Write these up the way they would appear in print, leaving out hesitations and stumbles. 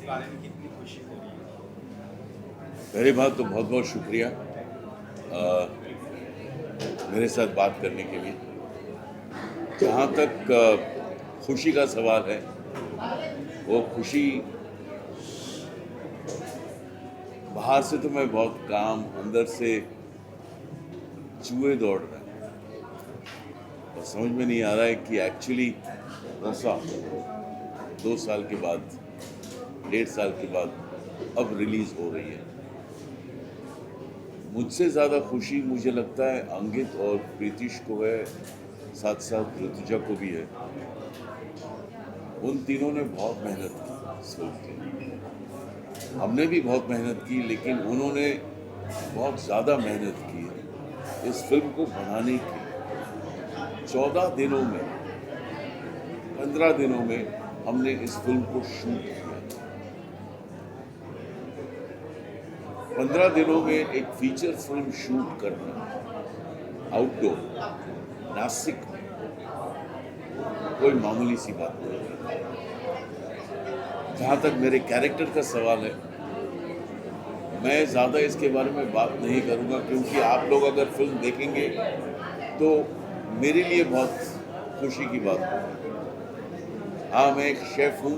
गाने में कितनी खुशी हो रही है? पहली बात तो बहुत बहुत शुक्रिया मेरे साथ बात करने के लिए। जहाँ तक खुशी का सवाल है, वो खुशी बाहर से तो मैं बहुत काम, अंदर से चूहे दौड़ रहे हैं और समझ में नहीं आ रहा है कि एक्चुअली रसा 2 साल के बाद, 1.5 साल के बाद अब रिलीज हो रही है। मुझसे ज़्यादा खुशी मुझे लगता है अंकित और प्रीतिश को है, साथ साथ ऋतुजा को भी है। उन तीनों ने बहुत मेहनत की इस फिल्म के लिए। हमने भी बहुत मेहनत की, लेकिन उन्होंने बहुत ज़्यादा मेहनत की है इस फिल्म को बनाने की। 14 दिनों में, 15 दिनों में हमने इस फिल्म को शूट किया। 15 दिनों में एक फीचर फिल्म शूट करना आउटडोर नासिक में कोई मामूली सी बात नहीं है। जहाँ तक मेरे कैरेक्टर का सवाल है, मैं ज़्यादा इसके बारे में बात नहीं करूँगा, क्योंकि आप लोग अगर फिल्म देखेंगे तो मेरे लिए बहुत खुशी की बात होगी। हाँ, मैं एक शेफ़ हूँ,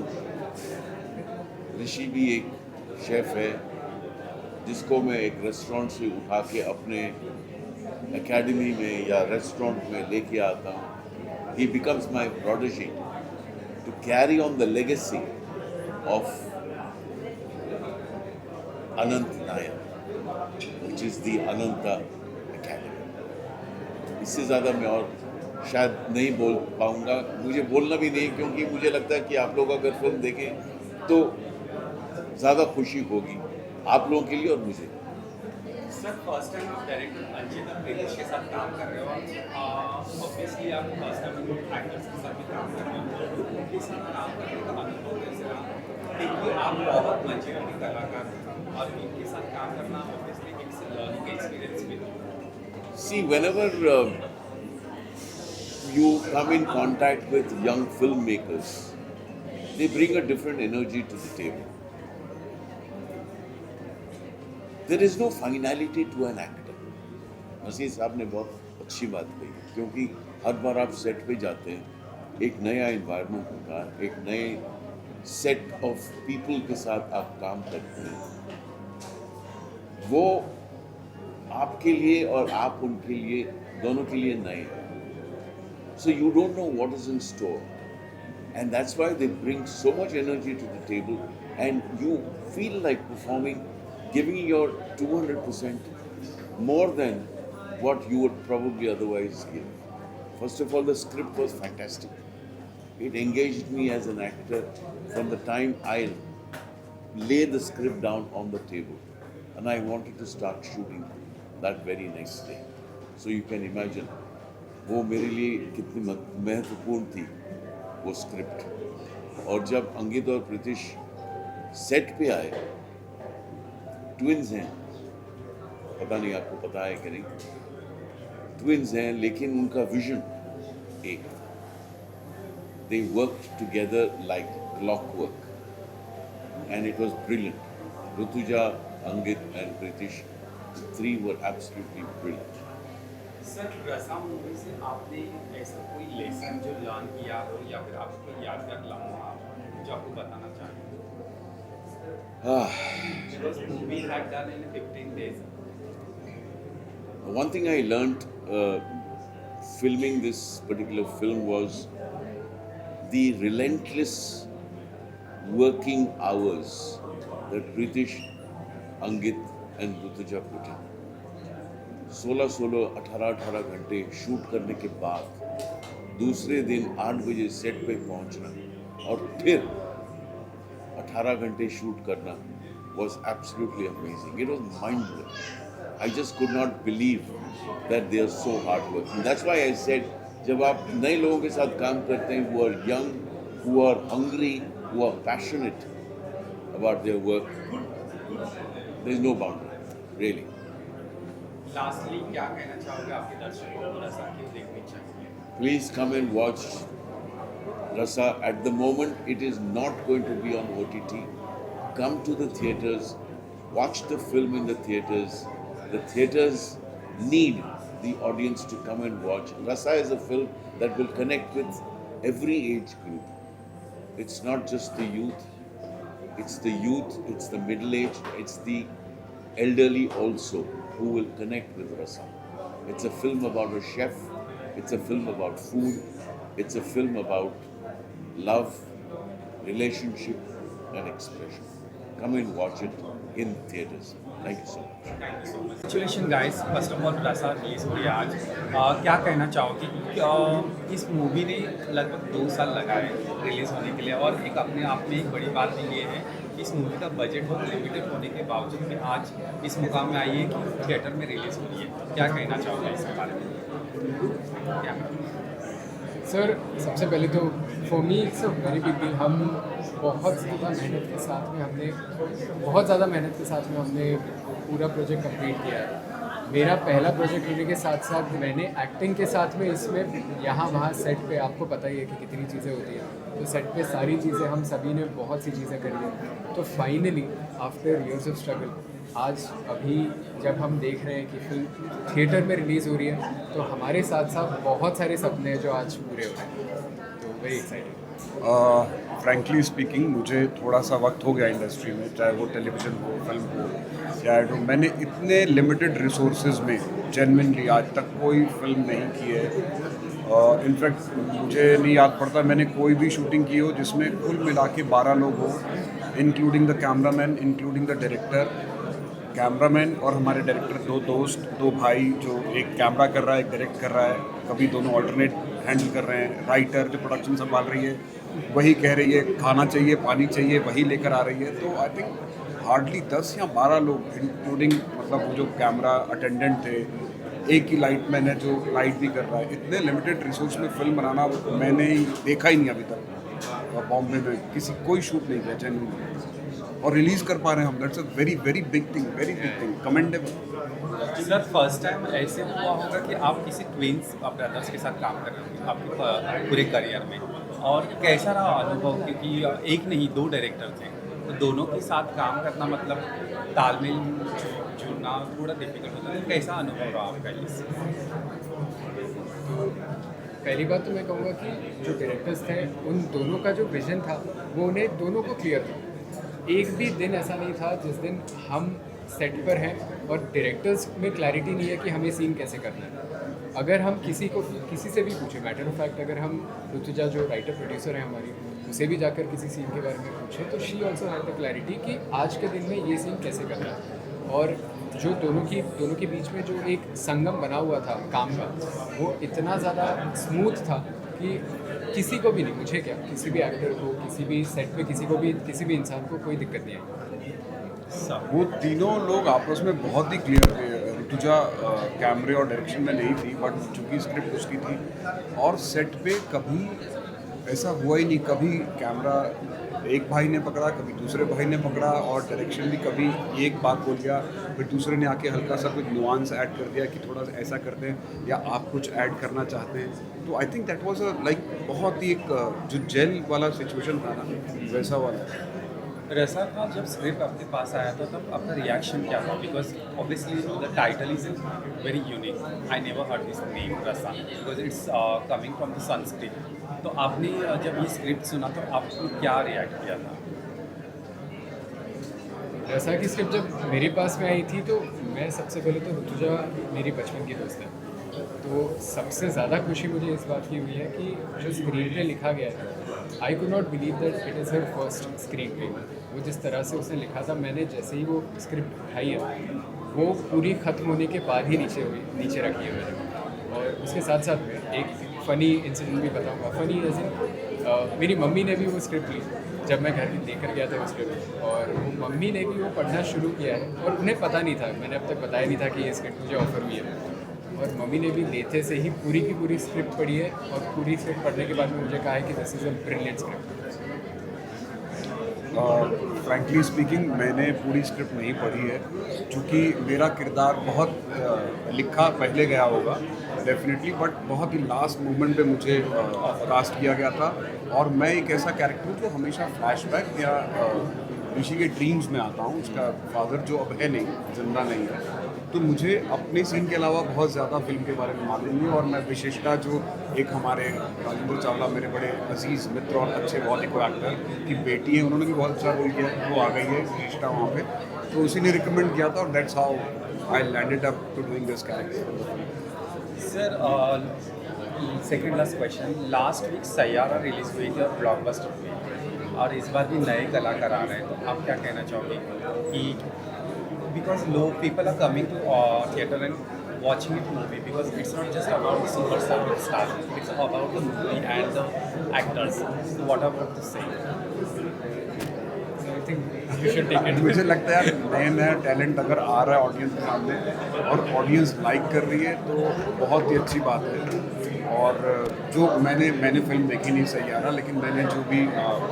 ऋषि भी एक शेफ़ है, जिसको मैं एक रेस्टोरेंट से उठा के अपने एकेडमी में या रेस्टोरेंट में लेके आता हूँ। He becomes my protege to carry on the legacy of Anant Nair, which is the Ananta Academy. इससे ज़्यादा मैं और शायद नहीं बोल पाऊँगा, मुझे बोलना भी नहीं, क्योंकि मुझे लगता है कि आप लोग अगर फिल्म देखें तो ज़्यादा खुशी होगी आप लोगों के लिए और मुझे। सर, फर्स्ट टाइम आप डायरेक्टर अंकित और प्रीतिश के साथ काम कर रहे हो। ऑब्वियसली आप फर्स्ट टाइम एक्टर्स के साथ भी काम कर रहे हो, उनके साथ काम करने का अनुभव कैसे रहा? देखिए, आप बहुत मंचूरियन कलाकार हैं और इनके साथ काम करना ऑब्वियसली इट्स लर्निंग एक्सपीरियंस भी। See, whenever you come in contact with young filmmakers, they bring a different energy to the table. There is no finality to an actor. Naseer sahab ने बहुत अच्छी बात कही, क्योंकि हर बार आप सेट पे जाते हैं, एक नया इन्वायरमेंट होता है, एक नए सेट ऑफ पीपल के साथ आप काम करते हैं। वो आपके लिए और आप उनके लिए, दोनों के लिए नए हैं। So you don't know what is in store, and that's why they bring so much energy to the table, and you feel like performing, giving your 200% more than what you would probably otherwise give. First of all, the script was fantastic. It engaged me as an actor from the time I lay the script down on the table, and I wanted to start shooting that very next day. So you can imagine वो मेरे लिए कितनी महत्वपूर्ण थी वो script. और जब अंकित और प्रीतिश सेट पे आए, ट्विन्स हैं, पता नहीं आपको पता है कि नहीं, ट्विन्स हैं, लेकिन उनका विजन एक। They worked together like clockwork and it was brilliant. Rutuja, Ankit and Pritish, three were absolutely brilliant. Sir, रसा मूवी से आपने ऐसा कोई लेसन जो लर्न किया हो या फिर आपको यादगार लम्हा जो आपको बताना चाहेंगे? Because movie had done in 15 days. One thing I learned filming this particular film was the relentless working hours that Pritish, Angit and Rutuja put in. 16-16, 18-18 घंटे शूट करने के बाद दूसरे दिन 8 बजे सेट पे पहुंचना और फिर 18 घंटे शूट करना was absolutely amazing. It was mind-blowing. I just could not believe that they are so hard-working. That's why I said, जब आप नए लोगों के साथ काम करते हैं, who are young, who are hungry, who are passionate about their work, there is no boundary, really. Lastly क्या कहना चाहोगे आपके दर्शकों को, रसा क्यों देखनी चाहिए? Please come and watch Rasa. At the moment, it is not going to be on OTT. come to the theaters, watch the film in the theaters. The theaters need the audience to come and watch. Rasa is a film that will connect with every age group. It's not just the youth, it's the middle-aged, it's the elderly also who will connect with Rasa. It's a film about a chef, it's a film about food, it's a film about love, relationship and expression. Come and watch it in theaters. Thank you so much. Congratulation guys, first of all रसा release हुई आज। क्या कहना चाहोगे कि इस movie ने लगभग 2 साल लगाए रिलीज़ होने के लिए, और एक अपने आप में एक बड़ी बात ये है कि इस मूवी का बजट बहुत लिमिटेड होने के बावजूद भी आज इस मुकाम में आई है कि थिएटर में रिलीज़ हुई है। क्या कहना चाहोगे इसके बारे में? क्या सर, सबसे पहले तो for me it's a very big deal. हम बहुत ज़्यादा मेहनत के साथ में हमने पूरा प्रोजेक्ट कंप्लीट किया है। मेरा पहला प्रोजेक्ट होने के साथ साथ मैंने एक्टिंग के साथ में इसमें यहाँ वहाँ सेट पे, आपको पता ही है कि कितनी चीज़ें होती हैं, तो सेट पे सारी चीज़ें हम सभी ने बहुत सी चीज़ें करी हैं। तो finally after years of struggle आज अभी जब हम देख रहे हैं कि फिल्म थिएटर में रिलीज़ हो रही है, तो हमारे साथ साथ बहुत सारे सपने हैं जो आज पूरे हो रहे हैं। तो वेरी एक्साइटेड। फ्रैंकली स्पीकिंग, मुझे थोड़ा सा वक्त हो गया इंडस्ट्री में, चाहे वो टेलीविज़न हो, फिल्म हो या मैंने इतने लिमिटेड रिसोर्सेज में जेन्युइनली आज तक कोई फिल्म नहीं की है। इनफैक्ट मुझे नहीं याद पड़ता मैंने कोई भी शूटिंग की हो जिसमें कुल मिला के 12 लोग हो, including the cameraman, including the director. Cameraman और हमारे डायरेक्टर 2 दोस्त, 2 भाई, जो एक कैमरा कर रहा है, एक डायरेक्ट कर रहा है, कभी दोनों ऑल्टरनेट हैंडल कर रहे हैं। राइटर जो प्रोडक्शन संभाल रही है वही कह रही है खाना चाहिए, पानी चाहिए, वही लेकर आ रही है। तो आई थिंक हार्डली 10 या 12 लोग, इंक्लूडिंग मतलब वो जो कैमरा अटेंडेंट थे, एक ही लाइट मैन है जो लाइट भी कर रहा है। इतने लिमिटेड रिसोर्स में फिल्म बनाना मैंने देखा ही नहीं अभी तक। बॉम्बे में कोई शूट नहीं किया जेन्युइनली, और रिलीज़ कर पा रहे हैं हम। That's a very very big thing, commendable. Sir, first time ऐसे हुआ होगा कि आप किसी ट्विन्स ब्रदर्स के साथ काम कर रहे हो आपके पूरे करियर में, और कैसा रहा अनुभव? क्योंकि एक नहीं 2 डायरेक्टर थे, तो दोनों के साथ काम करना मतलब तालमेल जुड़ना थोड़ा डिफिकल्ट होता है। कैसा अनुभव रहा आपका इस? पहली बात तो मैं कहूँगा कि जो डायरेक्टर्स थे उन दोनों का जो विज़न था वो उन्हें दोनों को क्लियर था। एक भी दिन ऐसा नहीं था जिस दिन हम सेट पर हैं और डायरेक्टर्स में क्लैरिटी नहीं है कि हमें सीन कैसे करना है। अगर हम किसी से भी पूछें, मैटर ऑफ फैक्ट अगर हम ऋतुजा जो राइटर प्रोड्यूसर है हमारी, उसे भी जाकर किसी सीन के बारे में पूछें तो she also had the clarity कि आज के दिन में ये सीन कैसे करना है। और जो दोनों के बीच में जो एक संगम बना हुआ था काम का, वो इतना ज़्यादा स्मूथ था कि किसी को भी नहीं, मुझे क्या, किसी भी एक्टर को, किसी भी सेट पे किसी भी इंसान को कोई दिक्कत नहीं आई। वो तीनों लोग आपस में बहुत ही क्लियर थे। ऋतुजा कैमरे और डायरेक्शन में नहीं थी, बट चूँकि स्क्रिप्ट उसकी थी, और सेट पे कभी ऐसा हुआ ही नहीं। कभी कैमरा एक भाई ने पकड़ा, कभी दूसरे भाई ने पकड़ा, और डायरेक्शन भी कभी एक बात बोल गया, फिर दूसरे ने आके हल्का सा कुछ नुआंस ऐड कर दिया कि थोड़ा सा ऐसा करते हैं या आप कुछ ऐड करना चाहते हैं। तो I think that was like बहुत ही एक जो जेल वाला सिचुएशन था ना, वैसा वाला। रसा का जब स्क्रिप्ट आपके पास आया था तब आपका रिएक्शन क्या था? Because obviously the title is very unique. I never heard this name Rasa because it's coming from the Sanskrit. तो आपने जब ये स्क्रिप्ट सुना तो आपने क्या रिएक्ट किया था? रसा की स्क्रिप्ट जब मेरे पास में आई थी तो मैं सबसे पहले तो ऋतुजा मेरी बचपन की दोस्त है, तो सबसे ज़्यादा खुशी मुझे इस बात की हुई है कि जो स्क्रीन पे लिखा गया है, I could not believe that it is her first screen पे। वो जिस तरह से उसने लिखा था, मैंने जैसे ही वो स्क्रिप्ट उठाई है वो पूरी ख़त्म होने के बाद ही नीचे रखी है मैंने। और उसके साथ साथ में एक फ़नी इंसिडेंट भी बताऊंगा। फ़नी एज इन मेरी मम्मी ने भी वो स्क्रिप्ट ली जब मैं घर लेकर गया था वो स्क्रिप्ट, और वो मम्मी ने भी वो पढ़ना शुरू किया है, और उन्हें पता नहीं था, मैंने अब तक बताया नहीं था कि ये स्क्रिप्ट मुझे ऑफर हुई है। और मम्मी ने भी लेते से ही पूरी की पूरी स्क्रिप्ट पढ़ी है, और पूरी स्क्रिप्ट पढ़ने के बाद में मुझे कहा है कि this is a brilliant script. Frankly speaking, मैंने पूरी स्क्रिप्ट नहीं पढ़ी है, क्योंकि मेरा किरदार बहुत लिखा पहले गया होगा डेफिनेटली, बट बहुत ही लास्ट मोमेंट पे मुझे कास्ट किया गया था। और मैं एक ऐसा कैरेक्टर हूँ जो हमेशा फ्लैशबैक या ऋषि के ड्रीम्स में आता हूँ। उसका फादर जो अब है नहीं, जिंदा नहीं है, तो मुझे अपने सीन के अलावा बहुत ज़्यादा फिल्म के बारे में मालूम नहीं है। और मैं विशेषता जो एक हमारे राजेंद्र चावला मेरे बड़े अजीज़ मित्र और अच्छे बहुत ही को एक्टर की बेटी है, उन्होंने भी बहुत अच्छा रोल किया, वो आ गई है विशेषता वहाँ पे, तो उसी ने रिकमेंड किया था और that's how I landed up to doing this character. Sir second last question, last week Saiyaara release हुई थी और ब्लॉकबस्टर हुई, और इस बार भी नए कलाकार आ रहे हैं, तो आप क्या कहना चाहोगे कि बिकॉज लोग people are coming to theatre and watching it movie because it's not just about the superstar, it's about the movie and the actors. So what about the same? I think you should take it. मुझे लगता है यार नया नया talent अगर आ रहा है audience के सामने और ऑडियंस लाइक कर रही है तो बहुत ही अच्छी बात है। और जो मैंने फिल्म देखी नहीं सैयारा, लेकिन मैंने जो भी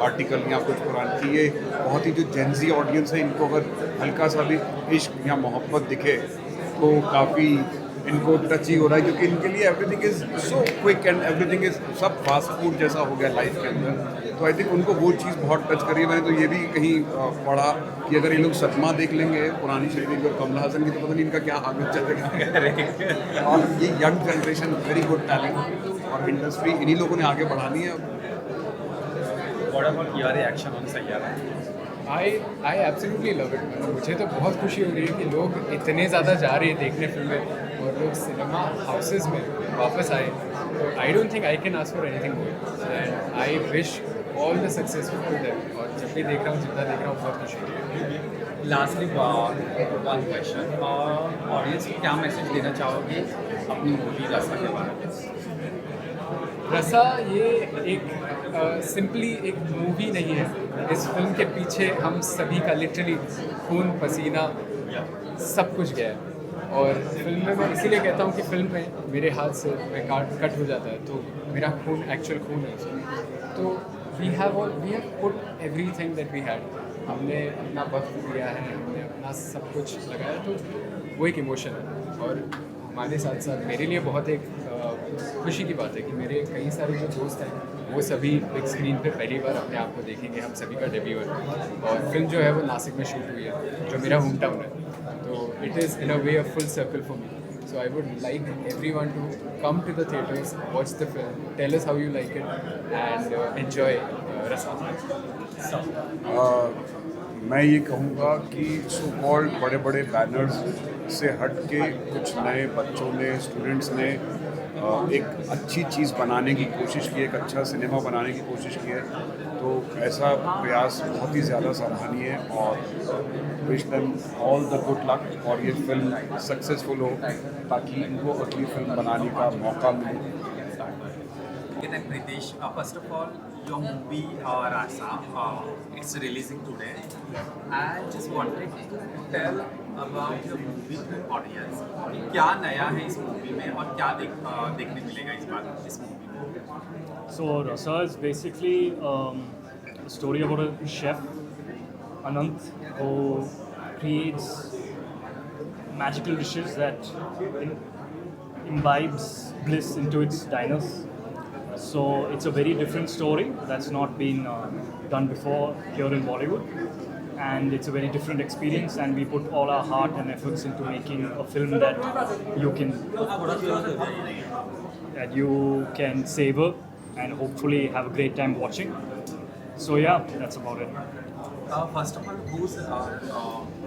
आर्टिकल या कुछ कुरान की, ये बहुत ही जो जेंजी ऑडियंस है, इनको अगर हल्का सा भी इश्क या मोहब्बत दिखे तो काफ़ी इनको टच ही हो रहा है, क्योंकि इनके लिए everything is so quick and everything is सब फास्ट फूड जैसा हो गया लाइफ के अंदर। तो आई थिंक उनको वो चीज़ बहुत टच करी है। मैंने तो ये भी कहीं पढ़ा कि अगर ये लोग सतमा देख लेंगे पुरानी श्रीदेवी और कमला हासन की, तो पता नहीं इनका क्या हाल चलेगा। और ये young generation very good talent और इंडस्ट्री इन्हीं लोगों ने आगे बढ़ानी है। What about your reaction on Saiyaara? I absolutely love it। मतलब मुझे तो बहुत खुशी हो रही है कि लोग इतने ज़्यादा जा रहे हैं देखने फिल्में और लोग सिनेमा हाउसेस में वापस आए। I don't think I can ask for anything more and I wish all the successful to them. और जब भी देख रहा हूँ, जितना देख रहा हूँ, बहुत खुशी हो रही है। लास्टली वन क्वेश्चन, ऑडियंस को क्या मैसेज देना चाहोगे अपनी मूवी रसा के बारे में? रसा ये एक सिंपली एक मूवी नहीं है। इस फिल्म के पीछे हम सभी का लिटरली खून पसीना सब कुछ गया है। और फिल्म में मैं इसीलिए कहता हूँ कि फिल्म में मेरे हाथ से कट हो जाता है तो मेरा खून एक्चुअल खून है उसमें। तो we have put everything that we had. हमने अपना वक्त दिया है, हमने अपना सब कुछ लगाया, तो वो एक इमोशन है। और हमारे साथ साथ मेरे लिए बहुत एक खुशी की बात है कि मेरे कई सारे जो दोस्त हैं वो सभी बिग स्क्रीन पे पहली बार अपने आप को देखेंगे। हम सभी का डेब्यू है और फिल्म जो है वो नासिक में शूट हुई है, जो मेरा होम टाउन है। तो it is in a way a full circle for me. So I would like everyone to come to the theatres, watch the film, tell us how you like it and enjoy रसा। मैं ये कहूँगा कि so called बड़े बड़े banners से हट के कुछ नए बच्चों ने, स्टूडेंट्स ने एक अच्छी चीज़ बनाने की कोशिश की, एक अच्छा सिनेमा बनाने की कोशिश की है। तो ऐसा प्रयास बहुत ही ज़्यादा सराहनीय है और wish them all the good luck और ये फिल्म सक्सेसफुल हो ताकि इनको अगली फिल्म बनाने का मौका मिले। Then Pritesh, first of all, your movie Rasa, it's releasing today. I just wanted to tell about your movie to audience. क्या नया है इस मूवी में और क्या देखने मिलेगा इस बार इस मूवी में? So Rasa is basically a story about a chef, Anant, who creates magical dishes that imbibes bliss into its diners. So it's a very different story that's not been done before here in Bollywood, and it's a very different experience, and we put all our heart and efforts into making a film that you can savor and hopefully have a great time watching. So yeah, that's about it. First of all, who's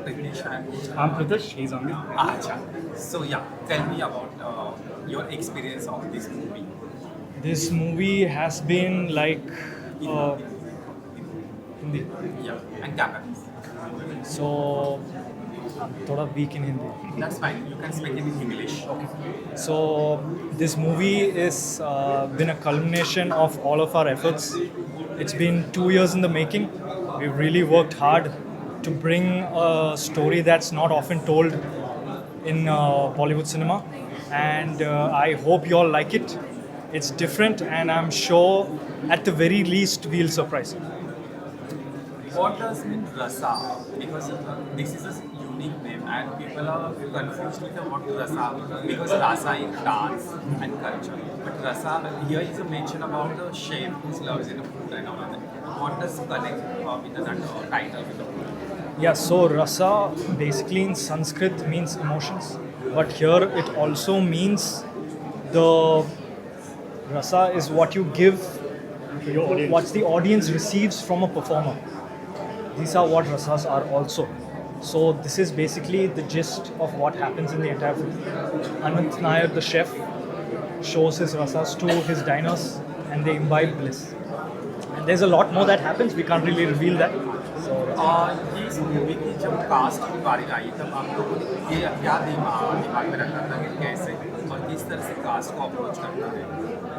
Pritesh and who's I'm Pritesh, he's Amit. Acha. So yeah, tell me about your experience of this movie. This movie has been like Hindi. Yeah, and Cantonese. So I'm थोड़ा weak in Hindi. That's fine. You can speak in English. Okay. So this movie is been a culmination of all of our efforts. It's been 2 years in the making. We've really worked hard to bring a story that's not often told in Bollywood cinema, and I hope you all like it. It's different, and I'm sure at the very least we'll surprise you. What does mean Rasa? Because this is a unique name and people are confused with the word Rasa because Rasa is dance and culture. But Rasa, here is a mention about the chef who loves in the food and all of that. what does connect with the title with the movie? Yeah, so rasa basically in Sanskrit means emotions, but here it also means the rasa is what you give, To your audience. what the audience receives from a performer. These are what rasas are also. So this is basically the gist of what happens in the entire film. Anant Nair, the chef, shows his rasas to his diners and they imbibe bliss. And there's a lot more that happens, we can't really reveal that. So ये इस movie की जब cast की बारी आई तब आप लोगों ने ये क्या दिमाग में रखा था कि कैसे और किस तरह से कास्ट को अप्रोच करना है?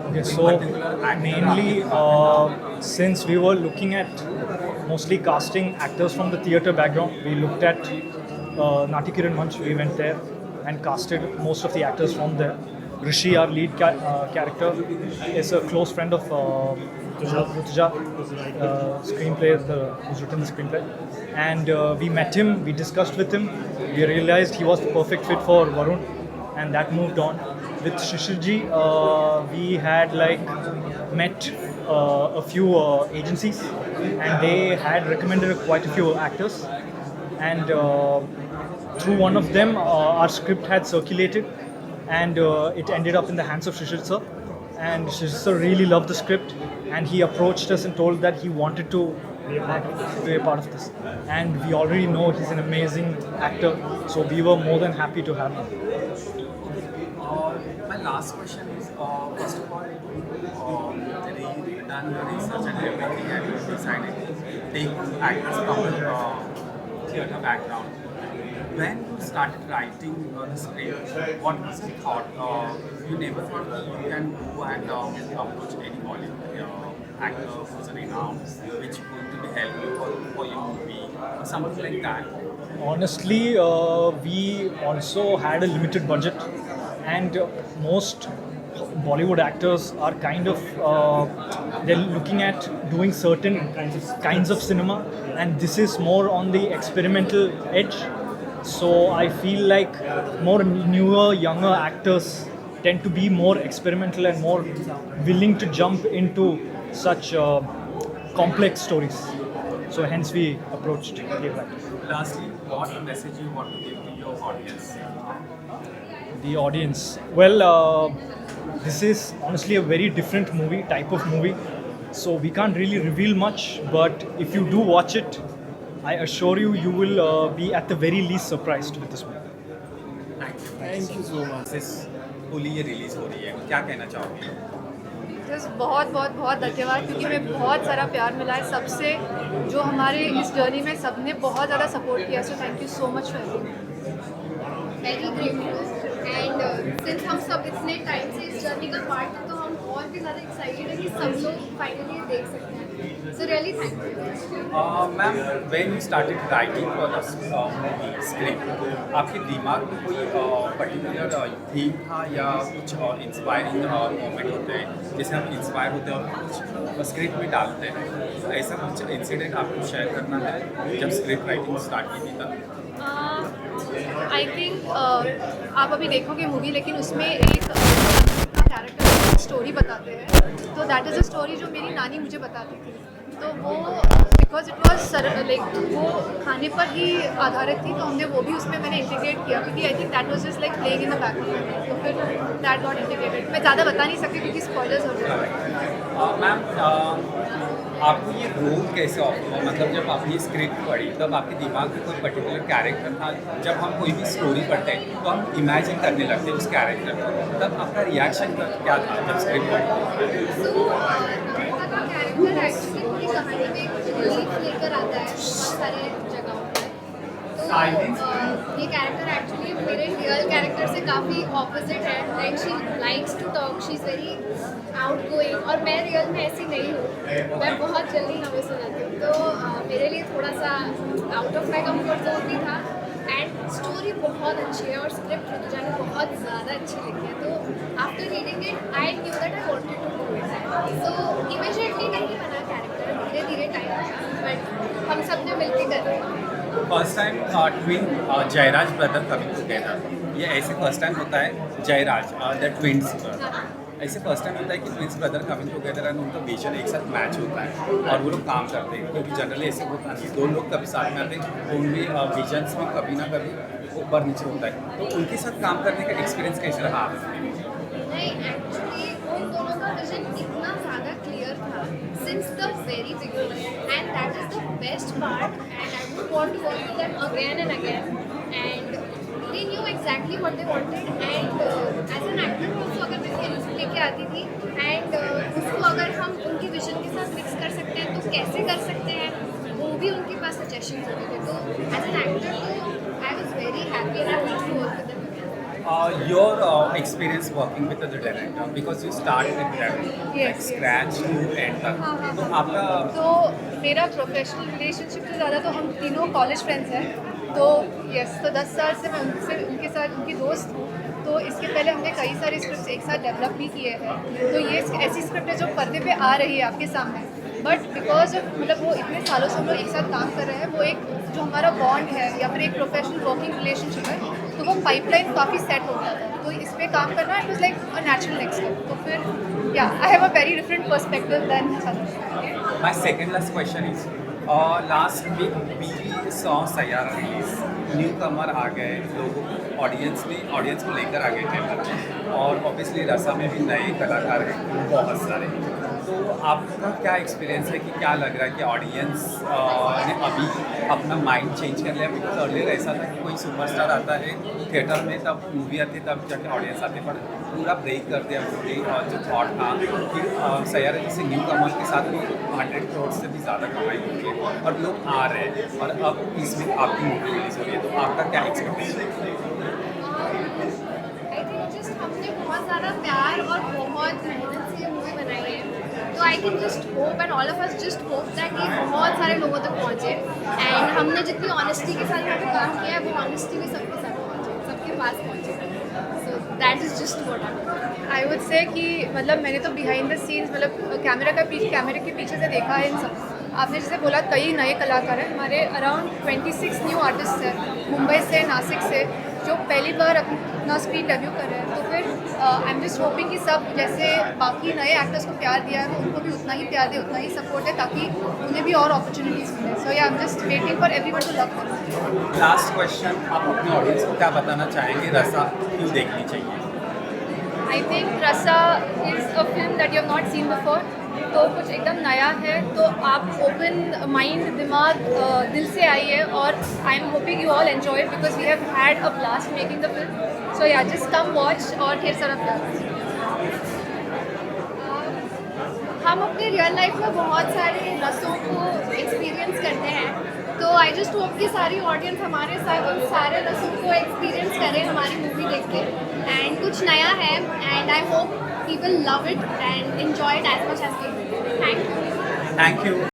Okay, कोई so particular actor mainly आपके since we were looking at mostly casting actors from the theatre background, we looked at Nati Kiran Manch, we went there and casted most of the actors from there. Rishi, our lead character, is a close friend of Rutuja, screenplay, who's written the screenplay. And we met him, we discussed with him, we realized he was the perfect fit for Varun, and that moved on. With Shishirji, we had met a few agencies, and they had recommended quite a few actors. And through one of them, our script had circulated, and it ended up in the hands of Shishir sir. And Shishir sir really loved the script, and he approached us and told that he wanted to be a part of this. And we already know he's an amazing actor, so we were more than happy to have him. My last question is, first of all, done the research and everything, and you decided to take actors from the theatre background. When you started writing the script, what was the thought? You never thought that you can go and approach any Bollywood actor who's renowned, which going to be helpful for your movie, or something like that? Honestly, we also had a limited budget, and most Bollywood actors are kind of they're looking at doing certain kinds of cinema, and this is more on the experimental edge. So I feel like more newer, younger actors tend to be more experimental and more willing to jump into such complex stories. So hence we approached the actors. Lastly, what message you want to give to your audience? The audience. Well, this is honestly a very different type of movie. So we can't really reveal much, but if you do watch it, I assure you, you will be at the very least surprised with this movie. Thank you so much. This fully ये release हो रही है, क्या कहना चाहोगे? बस बहुत बहुत बहुत धन्यवाद, क्योंकि हमें बहुत सारा प्यार मिला है सबसे, जो हमारे इस जर्नी में सबने बहुत ज़्यादा सपोर्ट किया. So thank you so much for very grateful and since हम सब इतने टाइम से इस जर्नी का पार्ट हैं तो हम और भी ज़्यादा एक्साइटेड हैं कि सब लोग फाइनली देख सकते हैं. So really thank you. Ma'am, when you started writing for the script, आपके दिमाग में कोई पर्टिकुलर थीम था या कुछ इंस्पायरिंग मोमेंट होते हैं, जैसे हम इंस्पायर होते हैं और कुछ स्क्रिप्ट में डालते हैं, तो ऐसा कुछ इंसिडेंट आपको शेयर करना है जब स्क्रिप्ट राइटिंग स्टार्ट की थी तब? आई थिंक आप अभी देखोगे मूवी, लेकिन उसमें एक कैरेक्टर स्टोरी बताते हैं. तो दैट इज़ अ स्टोरी जो मेरी नानी मुझे बताती थी. तो वो बिकॉज इट वॉज लाइक वो खाने पर ही आधारित थी, तो हमने वो भी उसमें मैंने इंटीग्रेट किया, क्योंकि I think that was just like playing in the back of my mind. तो फिर दैट गॉट इंटीग्रेटेड. मैं ज़्यादा बता नहीं सकती क्योंकि स्पॉयलर्स हो जाएंगे. मैम, आपको ये रोल कैसे ऑफर हुआ? मतलब जब आपने स्क्रिप्ट पढ़ी तब आपके दिमाग में कोई पर्टिकुलर कैरेक्टर था? जब हम कोई भी स्टोरी पढ़ते हैं तो हम इमेजिन करने लगते हैं उस कैरेक्टर को, तब आपका रिएक्शन क्या था जब स्क्रिप्ट पढ़ी? सो कैरेक्टर एक्चुअली पूरी कहानी में एक रिलीफ लेकर आता है बहुत सारे जगहों पर. तो ये कैरेक्टर एक्चुअली मेरे रियल कैरेक्टर से काफ़ी ऑपोजिट है. Like she likes to talk, she is very outgoing, और मैं रियल में ऐसी नहीं हूँ. मैं बहुत जल्दी नर्वस हो जाती हूँ. तो मेरे लिए थोड़ा सा out of my comfort zone भी था. एंड स्टोरी बहुत अच्छी है और स्क्रिप्ट ऋतुजा ने बहुत ज़्यादा अच्छी लिखी है. तो after reading it I knew that I wanted to do it. So immediately नहीं बना कैरेक्टर, धीरे धीरे टाइम लगा, बट हम सब ने मिलकर कर रहे हैं. First time twin Jayraj brother coming together, ये ऐसे फर्स्ट टाइम होता है. जयराज द ट्विन्स, ऐसे फर्स्ट टाइम होता है कि twins brother coming together and उनका विजन एक साथ मैच होता है और वो लोग काम करते हैं, क्योंकि जनरली ऐसे होता है दो लोग कभी साथ में आते हैं तो उनके विजन्स में कभी ना कभी ऊपर नीचे होता है, तो उनके साथ काम करने का एक्सपीरियंस कैसे रहा आपका? नहीं, एक्चुअली उन दोनों का विजन इतना ज़्यादा क्लियर था since the very beginning, and that is the best part, and I would want to work with them again and again, and they knew exactly what they wanted, and as an actor also अगर मैं film लेके आती थी and उसको अगर हम उनकी vision के साथ मिक्स कर सकते हैं तो कैसे कर सकते हैं, वो भी उनके पास सजेशन होते थे, तो एज एन एक्टर तो I was very happy and I want to work with them. Your experience working with the director, because you start with them like Yes, scratch to end तक, हाँ, हाँ, तो हाँ। आपका तो मेरा प्रोफेशनल रिलेशनशिप से ज़्यादा तो हम तीनों कॉलेज फ्रेंड्स हैं, तो यस, तो 10 साल से मैं उनके साथ उनकी दोस्त हूँ, तो इसके पहले हमने कई सारे स्क्रिप्ट एक साथ डेवलप भी किए हैं, तो ये ऐसी स्क्रिप्ट है जो पर्दे पे आ रही है आपके सामने, बट बिकॉज मतलब वो इतने सालों से हम लोग एक साथ काम कर रहे हैं, वो एक जो हमारा बॉन्ड है या फिर एक प्रोफेशनल वर्किंग रिलेशनशिप है, तो वो पाइपलाइन काफ़ी सेट हो गया था, तो इस पर काम करना it was like a natural next step, तो फिर yeah I have a very different perspective than My second last question is, last week we saw Saiyaara release, newcomer आ गए, लोगों को ऑडियंस को लेकर आ गए थिएटर में, और ऑब्वियसली रसा में भी नए कलाकार हैं बहुत सारे, तो आपका क्या एक्सपीरियंस है कि क्या लग रहा है कि ऑडियंस ने अभी अपना माइंड चेंज कर लिया? बिकॉज अर्लियर ऐसा था कि कोई सुपरस्टार आता है थिएटर में, तब मूवी आती है, तब जाके ऑडियंस आते, पर पूरा ब्रेक कर दिया पूरी जो थॉट था कि सैयारा जैसे न्यू कमर के साथ भी 100 करोड़ से भी ज़्यादा कमाई होती है और लोग आ रहे हैं, और अब इसमें आपकी मूवी रिलीज हो रही है, तो आपका क्या एक्सपेक्टेशन है? आई थिंक जस्ट हमने बहुत ज़्यादा प्यार और बहुत मेहनत से ये मूवी बनाई है, तो I can just hope and all of us just hope that ये बहुत सारे लोगों तक पहुँचे, एंड हमने जितनी ऑनेस्टी के साथ यहाँ पे काम किया है वो ऑनेस्टी भी सबके साथ पहुँचे, सबके पास पहुँचे, so that is just what I would say कि मतलब मैंने तो बिहाइंड द सीन्स मतलब कैमरे के पीछे से देखा है इन सब, आपने जैसे बोला कई नए कलाकार हैं हमारे, अराउंड 26 न्यू आर्टिस्ट हैं मुंबई से, नासिक से, जो पहली बार अपना स्क्रीन डेब्यू कर रहे हैं, तो फिर आई एम जस्ट होपिंग कि सब जैसे बाकी नए एक्टर्स को प्यार दिया है तो उनको भी उतना ही प्यार दे, उतना ही सपोर्ट है, ताकि उन्हें भी और अपॉर्चुनिटीज़ मिले, so yeah I am just waiting for everyone to love them. Last question, आप अपने ऑडियंस को क्या बताना चाहेंगे, रसा क्यों देखनी चाहिए? आई थिंक रसा is a film that you have not seen before, तो कुछ एकदम नया है, तो आप ओपन माइंड, दिमाग, दिल से आइए, और I am hoping you all enjoy because we have had a blast making the film, so yeah just come watch और ढेर सारा प्यार। हम अपने रियल लाइफ में बहुत सारे रसों को एक्सपीरियंस करते हैं, तो आई जस्ट होप कि सारी ऑडियंस हमारे साथ उन सारे रसों को एक्सपीरियंस करें हमारी मूवी देख के, एंड कुछ नया है, and I hope people love it and enjoy it as much as we. Thank you. Thank you.